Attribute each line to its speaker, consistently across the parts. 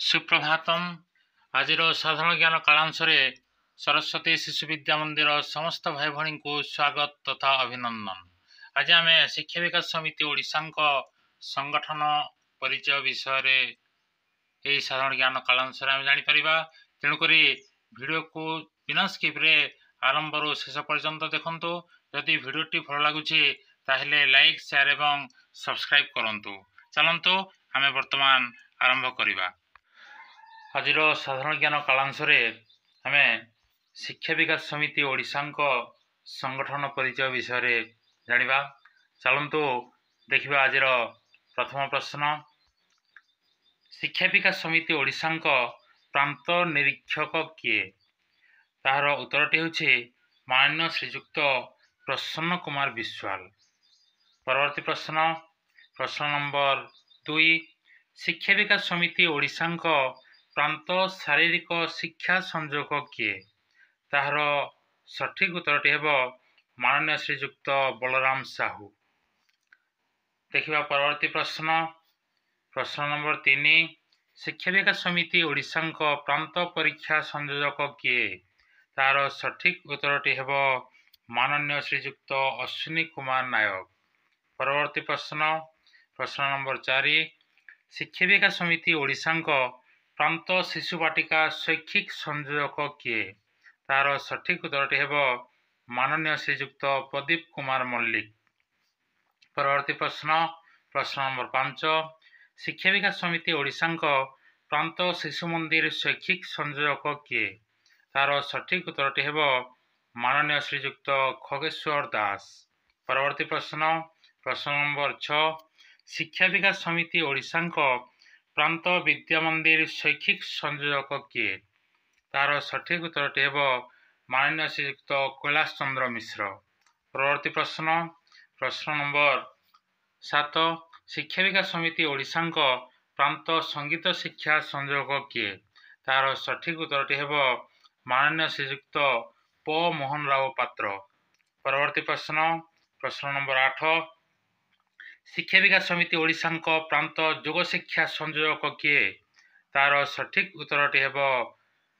Speaker 1: सुप्रभातम आज साधारण ज्ञान कालांश सरस्वती शिशु विद्या मंदिर समस्त भाई भणी को स्वागत तथा अभिनंदन। आज आम शिक्षा विकास समिति ओडिशा संगठन परिचय विषय यही साधारण ज्ञान कालांश आम जापर। तेणुक भिडियो को बिना स्किप्रे आरंभ शेष पर्यंत देखु। जदि भिडियोटी भल लगुच लाइक शेयर एवं सब्सक्राइब करूँ। चलतु आम वर्तमान आरंभ करवा। आज साधारण ज्ञान कालांश आम शिक्षा विकास समिति ओडिशा संगठन परिचय विषय जाना। चलतु देखा। आज प्रथम प्रश्न, शिक्षा विकास समिति ओडिशा प्रांत निरीक्षक किए? तार उत्तरटी होछि माननीय श्रीजुक्त प्रसन्न कुमार विश्वाल। परवर्ती प्रश्न, प्रश्न नंबर 2, शिक्षा विकास समिति ओडिशा प्रांत शारीरिक शिक्षा संयोजक किए? तार सठिक उत्तरटी हेब माननीय श्रीजुक्त बलराम साहू। देखिबा परवर्ती प्रश्न, प्रश्न नंबर 3, शिक्षा विकास समिति ओडिशा प्रांत परीक्षा संयोजक किए? तार सठिक उत्तरटी हेब माननीय श्रीजुक्त अश्विनी कुमार नायक। परवर्ती प्रश्न, प्रश्न नंबर 4, शिक्षा विकास समिति ओडिशा प्रांत शिशु बाटिका शैक्षिक संयोजक किए? तार सठिक उत्तरटी हेब माननीय श्रीजुक्त प्रदीप कुमार मल्लिक। परवर्ती प्रश्न, प्रश्न नंबर 5, शिक्षा विकास समिति ओडिशा प्रांत शिशु मंदिर शैक्षिक संयोजक किए? तार सठिक उत्तरटी हेब माननीय श्रीजुक्त खगेश्वर दास। परवर्ती प्रश्न, प्रश्न नंबर 6, शिक्षा विकास समिति ओडिशा प्रांत विद्या मंदिर शैक्षिक संयोजक किए? तार सठिक उत्तरटी हेब माननीय श्रीजुक्त कैलाश चंद्र मिश्र। परवर्ती प्रश्न, प्रश्न नंबर 7, शिक्षा विकास समिति ओडिशा प्रांत संगीत शिक्षा संयोजक किए? तार सठिक उत्तरटी हेब माननीय श्रीजुक्त प मोहन राव पात्र। परवर्ती प्रश्न, प्रश्न नंबर 8, शिक्षा विकास समिति ओडिशा प्रांत योग शिक्षा संयोजक किए? तार सठिक उत्तरटी हेब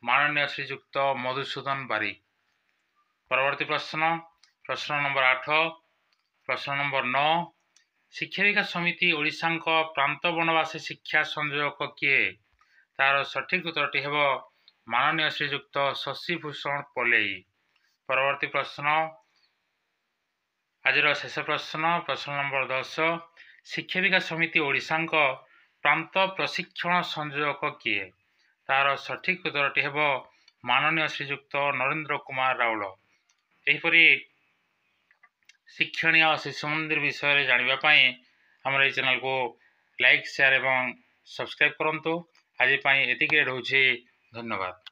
Speaker 1: माननीय श्रीजुक्त मधुसूदन बारिक। परवर्ती प्रश्न, प्रश्न नंबर 8, प्रश्न नंबर 9, शिक्षा विकास समिति ओडिशा प्रांत वनवासी शिक्षा संयोजक किए? तार सठिक उत्तरटी हेब माननीय श्रीजुक्त शशिभूषण पलेई। परवर्ती प्रश्न, आज शेष प्रश्न, प्रश्न नंबर 10, शिक्षा विकास समिति ओडिशा प्रांत प्रशिक्षण संयोजक किए? तार सठिक उत्तरटी हेब माननीय श्रीजुक्त नरेंद्र कुमार राउल। यहीपरि शिक्षणीय शिशु मंदिर विषय जानापी आम चैनल को लाइक शेयर एवं सब्सक्राइब करूँ। आज एतिक रोचे। धन्यवाद।